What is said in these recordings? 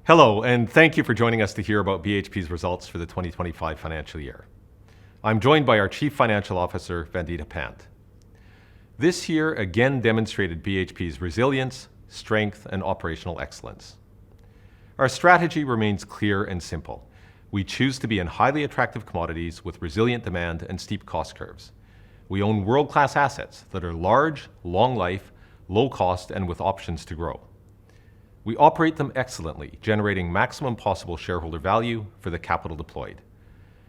Hello, and thank you for joining us to hear about BHP's results for the 2025 financial year. I'm joined by our Chief Financial Officer, Vandita Pant. This year again demonstrated BHP's resilience, strength, and operational excellence. Our strategy remains clear and simple. We choose to be in highly attractive commodities with resilient demand and steep cost curves. We own world-class assets that are large, long life, low cost, and with options to grow. We operate them excellently, generating maximum possible shareholder value for the capital deployed.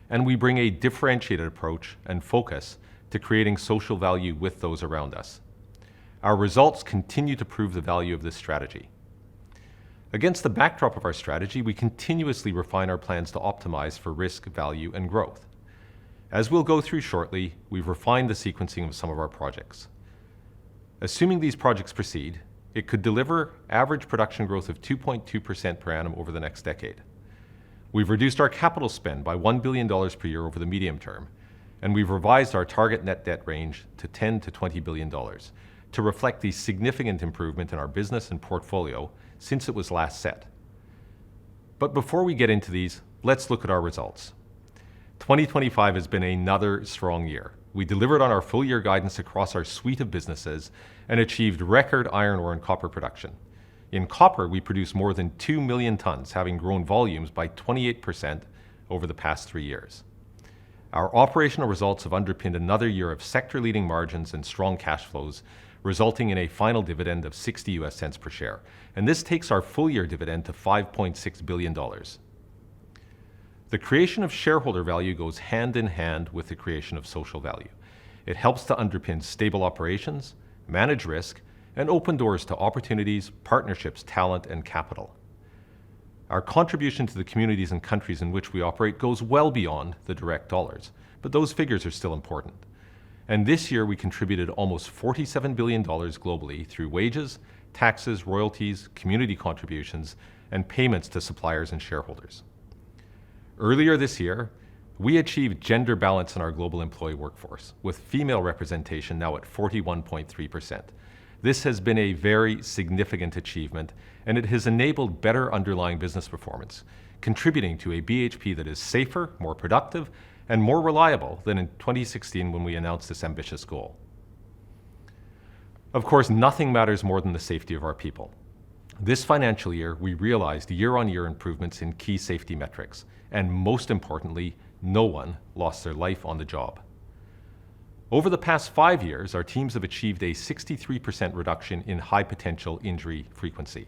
And we bring a differentiated approach and focus to creating social value with those around us. Our results continue to prove the value of this strategy. Against the backdrop of our strategy, we continuously refine our plans to optimize for risk, value, and growth. As we'll go through shortly, we've refined the sequencing of some of our projects. Assuming these projects proceed, it could deliver average production growth of 2.2% per annum over the next decade. We've reduced our capital spend by $1 billion per year over the medium term, and we've revised our target net debt range to $10 to $20 billion to reflect the significant improvement in our business and portfolio since it was last set. But before we get into these, let's look at our results. 2025 has been another strong year. We delivered on our full-year guidance across our suite of businesses and achieved record iron ore and copper production. In copper, we produced more than 2 million tons, having grown volumes by 28% over the past 3 years. Our operational results have underpinned another year of sector-leading margins and strong cash flows, resulting in a final dividend of 60 US cents per share. And this takes our full-year dividend to $5.6 billion. The creation of shareholder value goes hand in hand with the creation of social value. It helps to underpin stable operations, manage risk, and open doors to opportunities, partnerships, talent, and capital. Our contribution to the communities and countries in which we operate goes well beyond the direct dollars, but those figures are still important. And this year we contributed almost $47 billion globally through wages, taxes, royalties, community contributions, and payments to suppliers and shareholders. Earlier this year, we achieved gender balance in our global employee workforce, with female representation now at 41.3%. This has been a very significant achievement, and it has enabled better underlying business performance, contributing to a BHP that is safer, more productive, and more reliable than in 2016 when we announced this ambitious goal. Of course, nothing matters more than the safety of our people. This financial year, we realized year-on-year improvements in key safety metrics, and most importantly, no one lost their life on the job. Over the past 5 years, our teams have achieved a 63% reduction in high-potential injury frequency.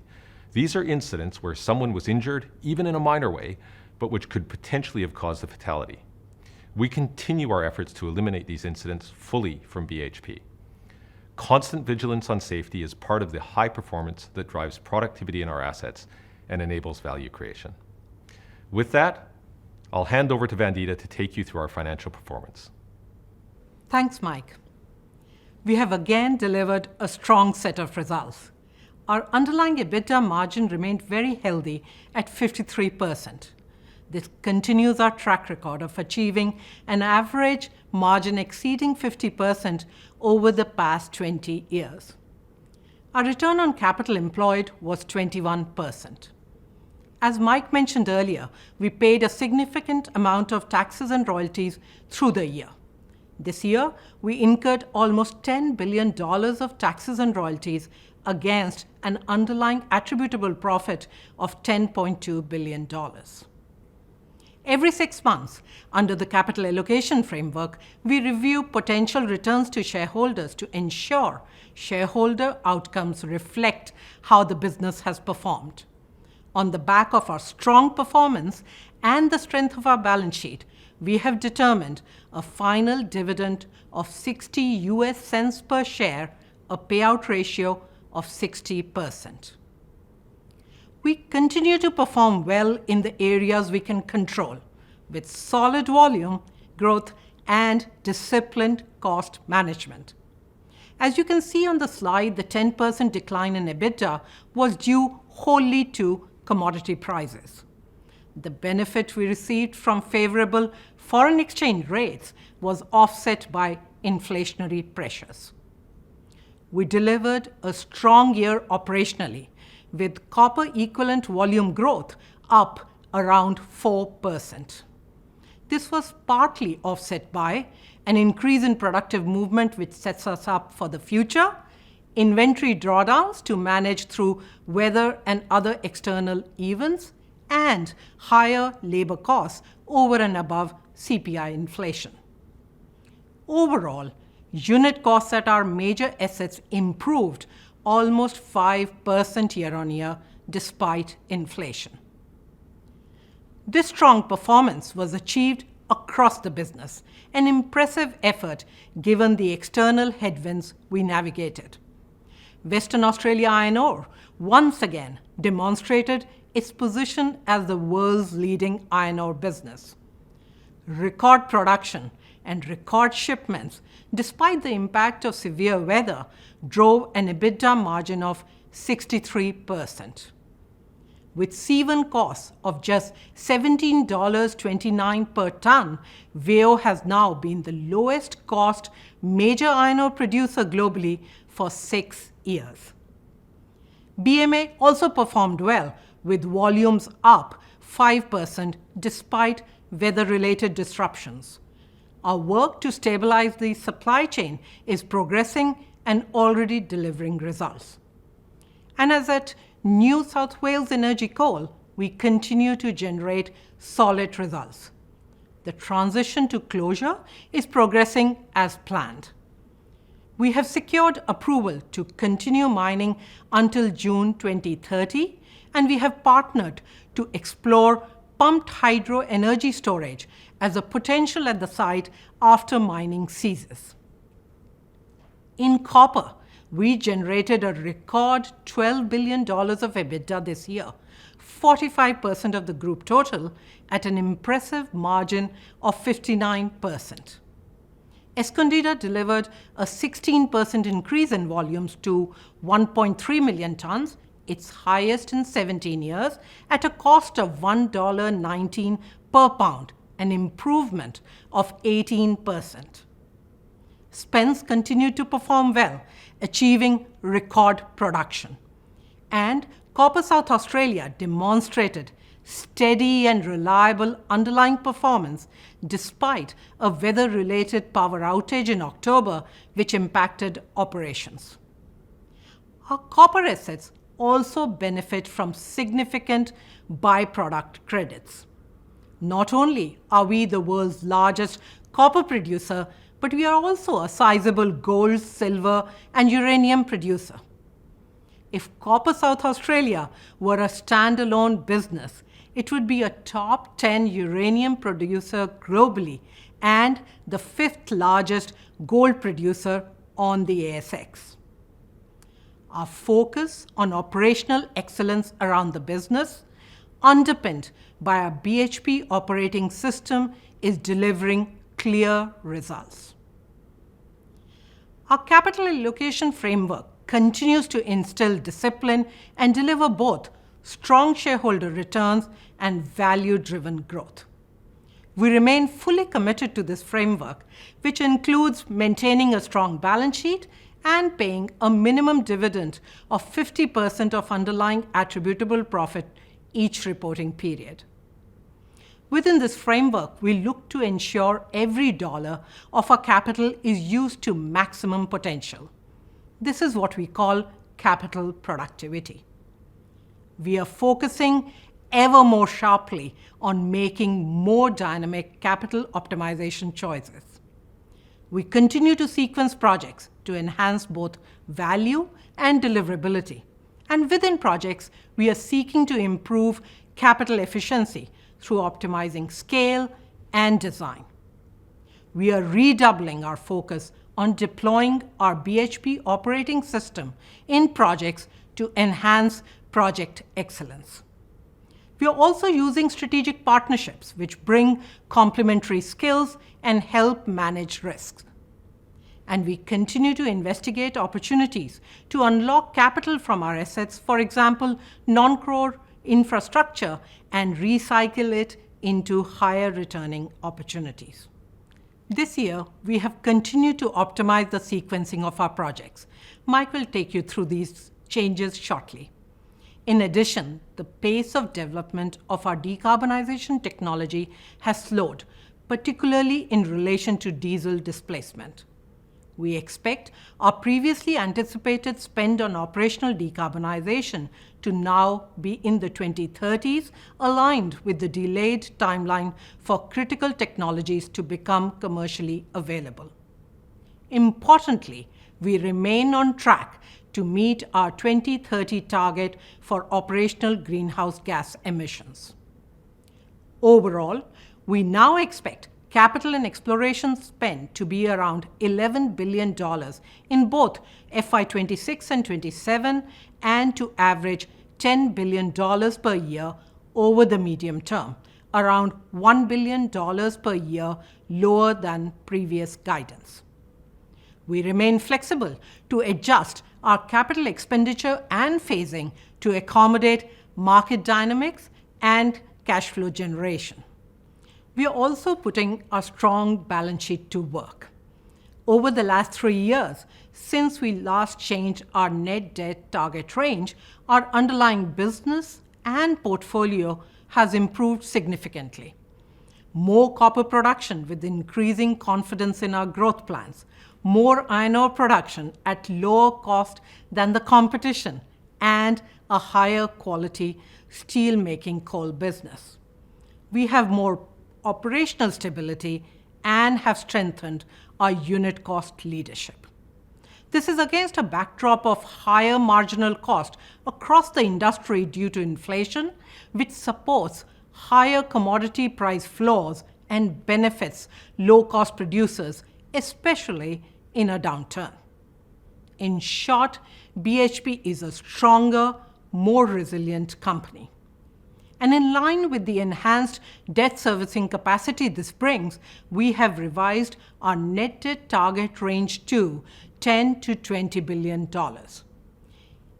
These are incidents where someone was injured, even in a minor way, but which could potentially have caused a fatality. We continue our efforts to eliminate these incidents fully from BHP. Constant vigilance on safety is part of the high performance that drives productivity in our assets and enables value creation. With that, I'll hand over to Vandita to take you through our financial performance. Thanks, Mike. We have again delivered a strong set of results. Our underlying EBITDA margin remained very healthy at 53%. This continues our track record of achieving an average margin exceeding 50% over the past 20 years. Our return on capital employed was 21%. As Mike mentioned earlier, we paid a significant amount of taxes and royalties through the year. This year, we incurred almost $10 billion of taxes and royalties against an underlying attributable profit of $10.2 billion. Every 6 months, under the capital allocation framework, we review potential returns to shareholders to ensure shareholder outcomes reflect how the business has performed. On the back of our strong performance and the strength of our balance sheet, we have determined a final dividend of 60 US cents per share, a payout ratio of 60%. We continue to perform well in the areas we can control, with solid volume, growth, and disciplined cost management. As you can see on the slide, the 10% decline in EBITDA was due wholly to commodity prices. The benefit we received from favorable foreign exchange rates was offset by inflationary pressures. We delivered a strong year operationally, with copper equivalent volume growth up around 4%. This was partly offset by an increase in productive movement, which sets us up for the future, inventory drawdowns to manage through weather and other external events, and higher labor costs over and above CPI inflation. Overall, unit costs at our major assets improved almost 5% year-on-year despite inflation. This strong performance was achieved across the business, an impressive effort given the external headwinds we navigated. Western Australia Iron Ore once again demonstrated its position as the world's leading iron ore business. Record production and record shipments, despite the impact of severe weather, drove an EBITDA margin of 63%. With C1 costs of just $17.29 per tonne, WAIO has now been the lowest cost major iron ore producer globally for 6 years. BMA also performed well, with volumes up 5% despite weather-related disruptions. Our work to stabilize the supply chain is progressing and already delivering results. And as at New South Wales Energy Coal, we continue to generate solid results. The transition to closure is progressing as planned. We have secured approval to continue mining until June 2030, and we have partnered to explore pumped hydro energy storage as a potential at the site after mining ceases. In copper, we generated a record $12 billion of EBITDA this year, 45% of the group total, at an impressive margin of 59%. Escondida delivered a 16% increase in volumes to 1.3 million tonnes, its highest in 17 years, at a cost of $1.19 per pound, an improvement of 18%. Spence continued to perform well, achieving record production. And Copper South Australia demonstrated steady and reliable underlying performance despite a weather-related power outage in October, which impacted operations. Our copper assets also benefit from significant byproduct credits. Not only are we the world's largest copper producer, but we are also a sizable gold, silver, and uranium producer. If Copper South Australia were a standalone business, it would be a top 10 uranium producer globally and the 5th largest gold producer on the ASX. Our focus on operational excellence around the business, underpinned by our BHP operating system, is delivering clear results. Our capital allocation framework continues to instill discipline and deliver both strong shareholder returns and value-driven growth. We remain fully committed to this framework, which includes maintaining a strong balance sheet and paying a minimum dividend of 50% of underlying attributable profit each reporting period. Within this framework, we look to ensure every dollar of our capital is used to maximum potential. This is what we call capital productivity. We are focusing ever more sharply on making more dynamic capital optimization choices. We continue to sequence projects to enhance both value and deliverability. And within projects, we are seeking to improve capital efficiency through optimizing scale and design. We are redoubling our focus on deploying our BHP operating system in projects to enhance project excellence. We are also using strategic partnerships which bring complementary skills and help manage risks. And we continue to investigate opportunities to unlock capital from our assets, for example, non-core infrastructure, and recycle it into higher returning opportunities. This year, we have continued to optimize the sequencing of our projects. Mike will take you through these changes shortly. In addition, the pace of development of our decarbonization technology has slowed, particularly in relation to diesel displacement. We expect our previously anticipated spend on operational decarbonization to now be in the 2030s, aligned with the delayed timeline for critical technologies to become commercially available. Importantly, we remain on track to meet our 2030 target for operational greenhouse gas emissions. Overall, we now expect capital and exploration spend to be around $11 billion in both FY26 and 27 and to average $10 billion per year over the medium term, around $1 billion per year lower than previous guidance. We remain flexible to adjust our capital expenditure and phasing to accommodate market dynamics and cash flow generation. We are also putting our strong balance sheet to work. Over the last 3 years, since we last changed our net debt target range, our underlying business and portfolio has improved significantly. More copper production with increasing confidence in our growth plans, more iron ore production at lower cost than the competition, and a higher quality steel-making coal business. We have more operational stability and have strengthened our unit cost leadership. This is against a backdrop of higher marginal cost across the industry due to inflation, which supports higher commodity price floors and benefits low-cost producers, especially in a downturn. In short, BHP is a stronger, more resilient company. And in line with the enhanced debt servicing capacity this brings, we have revised our net debt target range to $10 to $20 billion.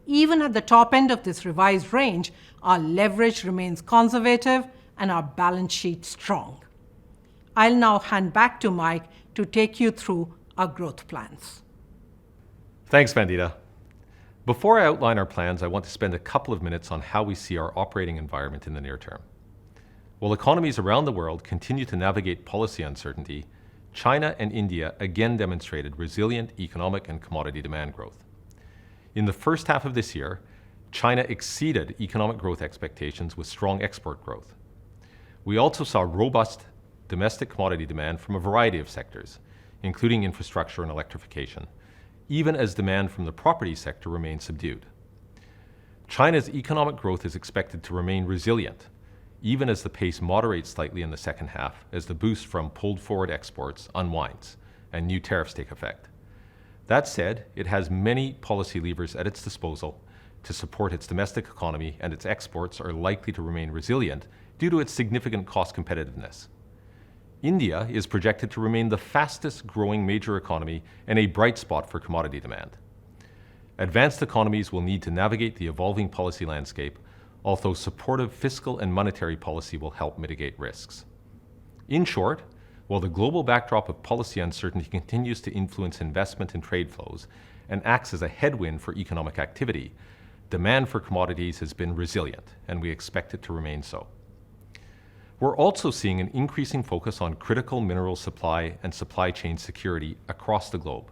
Even at the top end of this revised range, our leverage remains conservative and our balance sheet strong. I'll now hand back to Mike to take you through our growth plans. Thanks, Vandita. Before I outline our plans, I want to spend a couple of minutes on how we see our operating environment in the near term. While economies around the world continue to navigate policy uncertainty, China and India again demonstrated resilient economic and commodity demand growth. In the first half of this year, China exceeded economic growth expectations with strong export growth. We also saw robust domestic commodity demand from a variety of sectors, including infrastructure and electrification, even as demand from the property sector remains subdued. China's economic growth is expected to remain resilient, even as the pace moderates slightly in the second half as the boost from pulled forward exports unwinds and new tariffs take effect. That said, it has many policy levers at its disposal to support its domestic economy, and its exports are likely to remain resilient due to its significant cost competitiveness. India is projected to remain the fastest growing major economy and a bright spot for commodity demand. Advanced economies will need to navigate the evolving policy landscape, although supportive fiscal and monetary policy will help mitigate risks. In short, while the global backdrop of policy uncertainty continues to influence investment and trade flows and acts as a headwind for economic activity, demand for commodities has been resilient, and we expect it to remain so. We're also seeing an increasing focus on critical mineral supply and supply chain security across the globe.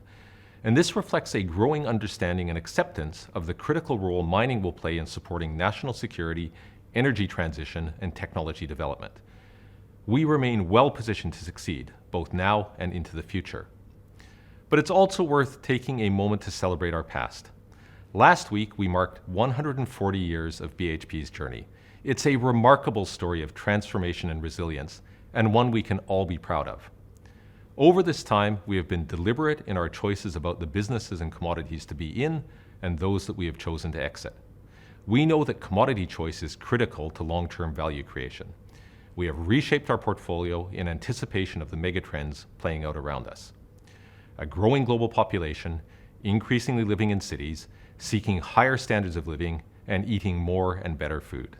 And this reflects a growing understanding and acceptance of the critical role mining will play in supporting national security, energy transition, and technology development. We remain well positioned to succeed, both now and into the future. But it's also worth taking a moment to celebrate our past. Last week, we marked 140 years of BHP's journey. It's a remarkable story of transformation and resilience, and one we can all be proud of. Over this time, we have been deliberate in our choices about the businesses and commodities to be in and those that we have chosen to exit. We know that commodity choice is critical to long-term value creation. We have reshaped our portfolio in anticipation of the megatrends playing out around us. A growing global population, increasingly living in cities, seeking higher standards of living, and eating more and better food.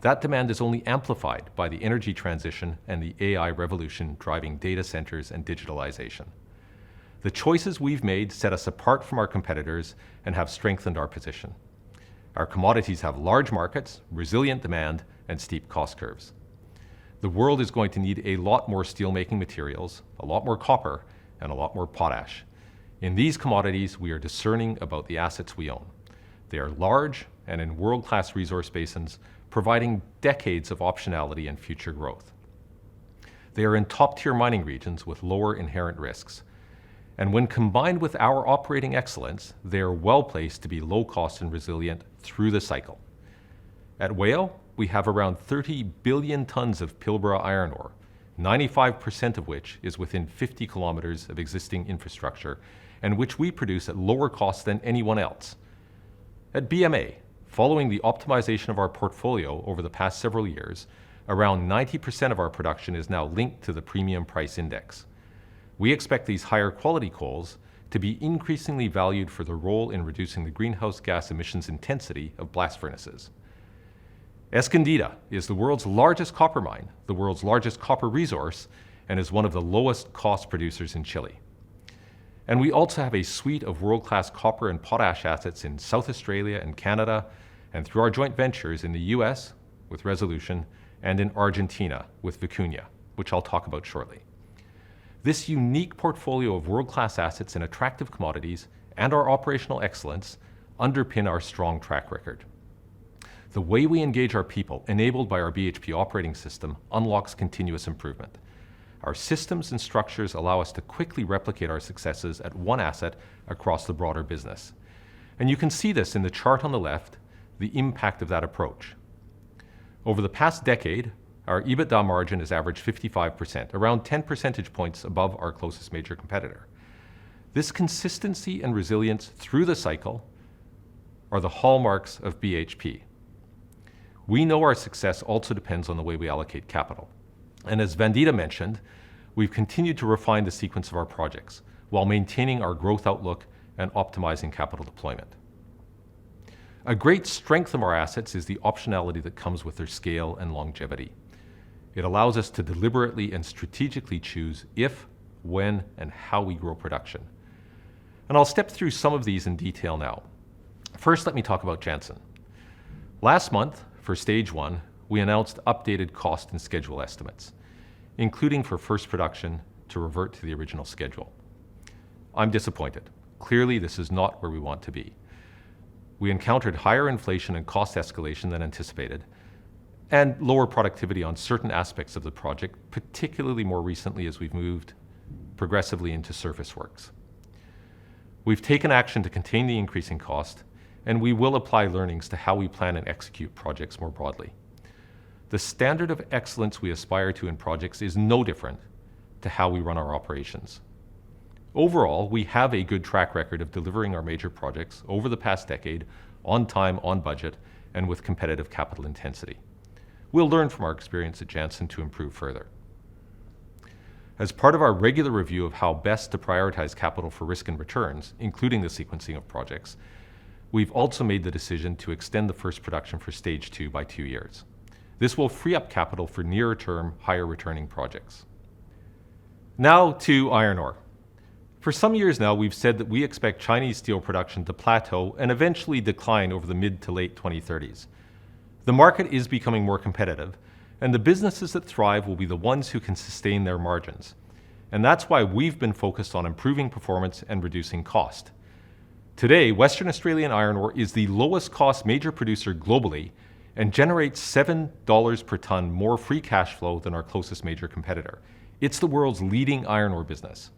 That demand is only amplified by the energy transition and the AI revolution driving data centers and digitalization. The choices we've made set us apart from our competitors and have strengthened our position. Our commodities have large markets, resilient demand, and steep cost curves. The world is going to need a lot more steelmaking materials, a lot more copper, and a lot more potash. In these commodities, we are discerning about the assets we own. They are large and in world-class resource basins, providing decades of optionality and future growth. They are in top-tier mining regions with lower inherent risks. And when combined with our operating excellence, they are well-placed to be low-cost and resilient through the cycle. At WAIO, we have around 30 billion tons of Pilbara iron ore, 95% of which is within 50 kilometers of existing infrastructure, and which we produce at lower cost than anyone else. At BMA, following the optimization of our portfolio over the past several years, around 90% of our production is now linked to the premium price index. We expect these higher quality coals to be increasingly valued for their role in reducing the greenhouse gas emissions intensity of blast furnaces. Escondida is the world's largest copper mine, the world's largest copper resource, and is one of the lowest cost producers in Chile. And we also have a suite of world-class copper and potash assets in South Australia and Canada, and through our joint ventures in the US with Resolution and in Argentina with Vicuña, which I'll talk about shortly. This unique portfolio of world-class assets in attractive commodities and our operational excellence underpin our strong track record. The way we engage our people, enabled by our BHP operating system, unlocks continuous improvement. Our systems and structures allow us to quickly replicate our successes at one asset across the broader business. And you can see this in the chart on the left, the impact of that approach. Over the past decade, our EBITDA margin has averaged 55%, around 10 percentage points above our closest major competitor. This consistency and resilience through the cycle are the hallmarks of BHP. We know our success also depends on the way we allocate capital. And as Vandita mentioned, we've continued to refine the sequence of our projects while maintaining our growth outlook and optimizing capital deployment. A great strength of our assets is the optionality that comes with their scale and longevity. It allows us to deliberately and strategically choose if, when, and how we grow production. And I'll step through some of these in detail now. First, let me talk about Jansen. Last month, for Stage 1, we announced updated cost and schedule estimates, including for first production to revert to the original schedule. I'm disappointed. Clearly, this is not where we want to be. We encountered higher inflation and cost escalation than anticipated, and lower productivity on certain aspects of the project, particularly more recently as we've moved progressively into surface works. We've taken action to contain the increasing cost, and we will apply learnings to how we plan and execute projects more broadly. The standard of excellence we aspire to in projects is no different to how we run our operations. Overall, we have a good track record of delivering our major projects over the past decade, on time, on budget, and with competitive capital intensity. We'll learn from our experience at Jansen to improve further. As part of our regular review of how best to prioritize capital for risk and returns, including the sequencing of projects, we've also made the decision to extend the first production for Stage 2 by 2 years. This will free up capital for nearer-term, higher-returning projects. Now to iron ore. For some years now, we've said that we expect Chinese steel production to plateau and eventually decline over the mid to late 2030s. The market is becoming more competitive, and the businesses that thrive will be the ones who can sustain their margins. And that's why we've been focused on improving performance and reducing cost. Today, Western Australian iron ore is the lowest cost major producer globally and generates $7 per ton more free cash flow than our closest major competitor. It's the world's leading iron ore business.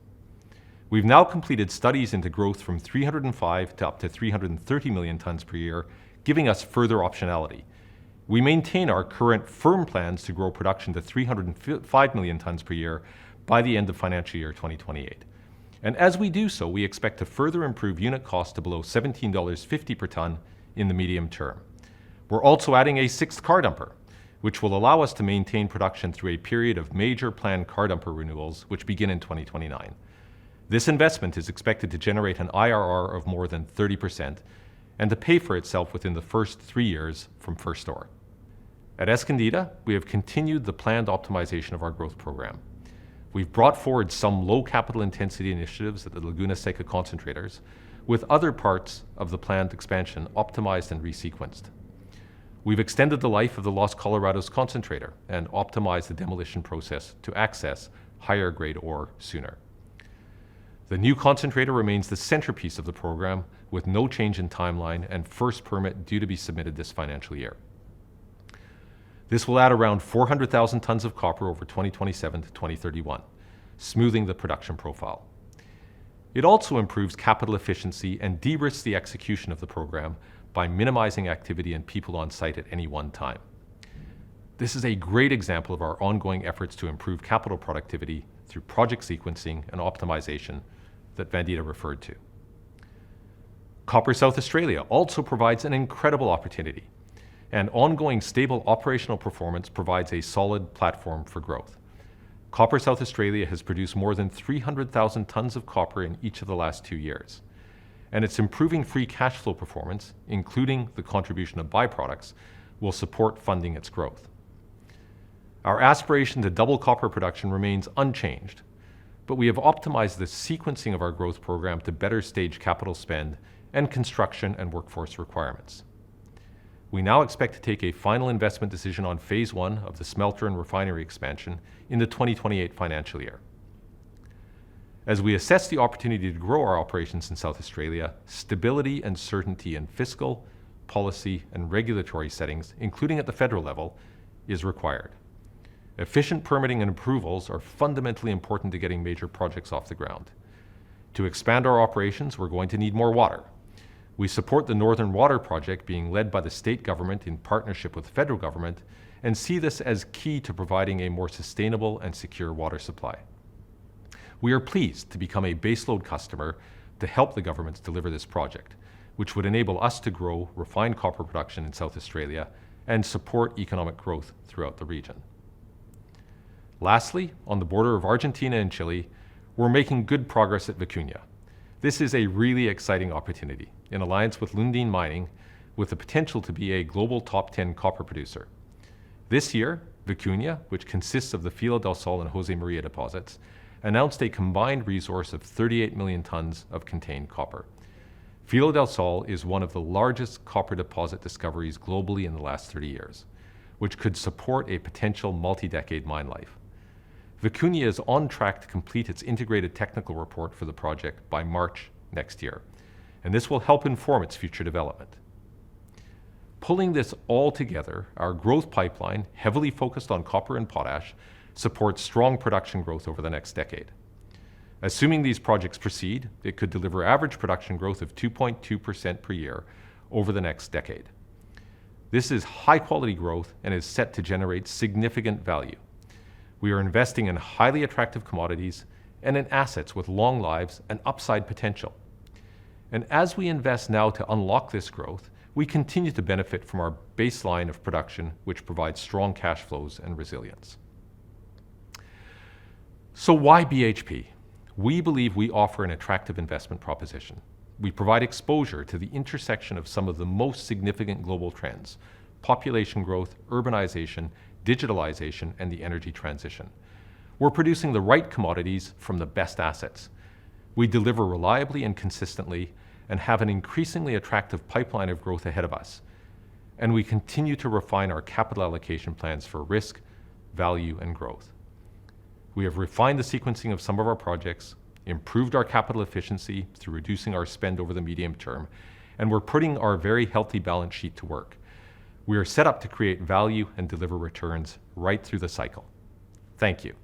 We've now completed studies into growth from 305 to up to 330 million tons per year, giving us further optionality. We maintain our current firm plans to grow production to 305 million tons per year by the end of financial year 2028. And as we do so, we expect to further improve unit cost to below $17.50 per ton in the medium term. We're also adding a sixth car dumper, which will allow us to maintain production through a period of major planned car dumper renewals, which begin in 2029. This investment is expected to generate an IRR of more than 30% and to pay for itself within the first 3 years from first ore. At Escondida, we have continued the planned optimization of our growth program. We've brought forward some low capital intensity initiatives at the Laguna Seca concentrators, with other parts of the planned expansion optimized and resequenced. We've extended the life of the Los Colorados concentrator and optimized the demolition process to access higher grade ore sooner. The new concentrator remains the centerpiece of the program with no change in timeline and first permit due to be submitted this financial year. This will add around 400,000 tons of copper over 2027 to 2031, smoothing the production profile. It also improves capital efficiency and de-risks the execution of the program by minimizing activity and people on site at any one time. This is a great example of our ongoing efforts to improve capital productivity through project sequencing and optimization that Vandita referred to. Copper South Australia also provides an incredible opportunity, and ongoing stable operational performance provides a solid platform for growth. Copper South Australia has produced more than 300,000 tons of copper in each of the last 2 years, and its improving free cash flow performance, including the contribution of byproducts, will support funding its growth. Our aspiration to double copper production remains unchanged, but we have optimized the sequencing of our growth program to better stage capital spend and construction and workforce requirements. We now expect to take a final investment decision on Phase 1 of the smelter and refinery expansion in the 2028 financial year. As we assess the opportunity to grow our operations in South Australia, stability and certainty in fiscal, policy, and regulatory settings, including at the federal level, is required. Efficient permitting and approvals are fundamentally important to getting major projects off the ground. To expand our operations, we're going to need more water. We support the Northern Water Project being led by the state government in partnership with the federal government and see this as key to providing a more sustainable and secure water supply. We are pleased to become a baseload customer to help the governments deliver this project, which would enable us to grow refined copper production in South Australia and support economic growth throughout the region. Lastly, on the border of Argentina and Chile, we're making good progress at Vicuña. This is a really exciting opportunity in alliance with Lundin Mining with the potential to be a global top 10 copper producer. This year, Vicuña, which consists of the Filo del Sol and Jose Maria deposits, announced a combined resource of 38 million tons of contained copper. Filo del Sol is one of the largest copper deposit discoveries globally in the last 30 years, which could support a potential multi-decade mine life. Vicuña is on track to complete its integrated technical report for the project by March next year, and this will help inform its future development. Pulling this all together, our growth pipeline, heavily focused on copper and potash, supports strong production growth over the next decade. Assuming these projects proceed, it could deliver average production growth of 2.2% per year over the next decade. This is high-quality growth and is set to generate significant value. We are investing in highly attractive commodities and in assets with long lives and upside potential. And as we invest now to unlock this growth, we continue to benefit from our baseline of production, which provides strong cash flows and resilience. So why BHP? We believe we offer an attractive investment proposition. We provide exposure to the intersection of some of the most significant global trends: population growth, urbanization, digitalization, and the energy transition. We're producing the right commodities from the best assets. We deliver reliably and consistently and have an increasingly attractive pipeline of growth ahead of us. And we continue to refine our capital allocation plans for risk, value, and growth. We have refined the sequencing of some of our projects, improved our capital efficiency through reducing our spend over the medium term, and we're putting our very healthy balance sheet to work. We are set up to create value and deliver returns right through the cycle. Thank you.